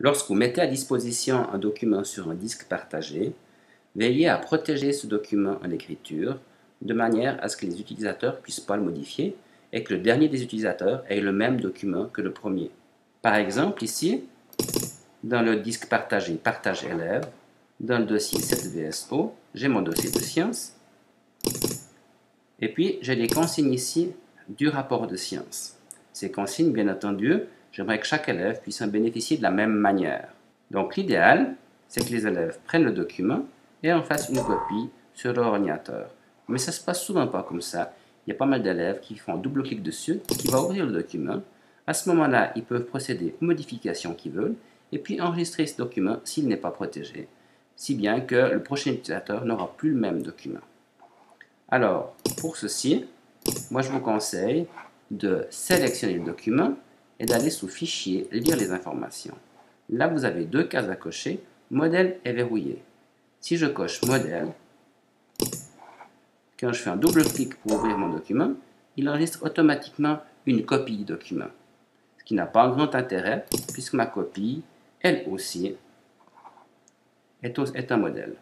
Lorsque vous mettez à disposition un document sur un disque partagé, veillez à protéger ce document en écriture de manière à ce que les utilisateurs ne puissent pas le modifier et que le dernier des utilisateurs ait le même document que le premier. Par exemple, ici, dans le disque partagé Partage élève, dans le dossier 7VSO, j'ai mon dossier de sciences et puis j'ai les consignes ici du rapport de sciences. Ces consignes, bien entendu, j'aimerais que chaque élève puisse en bénéficier de la même manière. Donc l'idéal, c'est que les élèves prennent le document et en fassent une copie sur leur ordinateur. Mais ça ne se passe souvent pas comme ça. Il y a pas mal d'élèves qui font un double-clic dessus, qui va ouvrir le document. À ce moment-là, ils peuvent procéder aux modifications qu'ils veulent et puis enregistrer ce document s'il n'est pas protégé, si bien que le prochain utilisateur n'aura plus le même document. Alors, pour ceci, moi je vous conseille de sélectionner le document et d'aller sous Fichier, lire les informations. Là, vous avez deux cases à cocher, modèle et verrouillé. Si je coche modèle, quand je fais un double clic pour ouvrir mon document, il enregistre automatiquement une copie du document. Ce qui n'a pas un grand intérêt, puisque ma copie, elle aussi, est un modèle.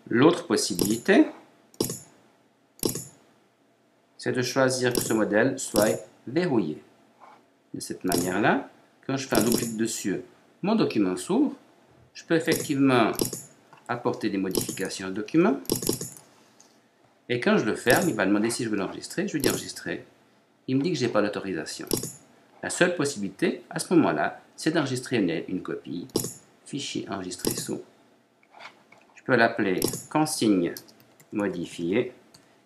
L'autre possibilité, c'est de choisir que ce modèle soit verrouillé. De cette manière-là, quand je fais un double clic dessus, mon document s'ouvre. Je peux effectivement apporter des modifications au document. Et quand je le ferme, il va demander si je veux l'enregistrer. Je lui dis enregistrer. Il me dit que je n'ai pas d'autorisation. La seule possibilité, à ce moment-là, c'est d'enregistrer une copie. Fichier enregistré sous. Je peux l'appeler consigne modifiée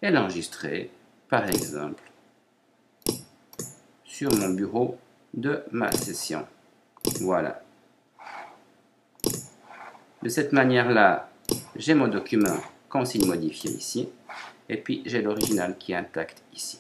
et l'enregistrer, par exemple, sur mon bureau de ma session. Voilà. De cette manière-là, j'ai mon document consigne modifiée ici, et puis j'ai l'original qui est intact ici.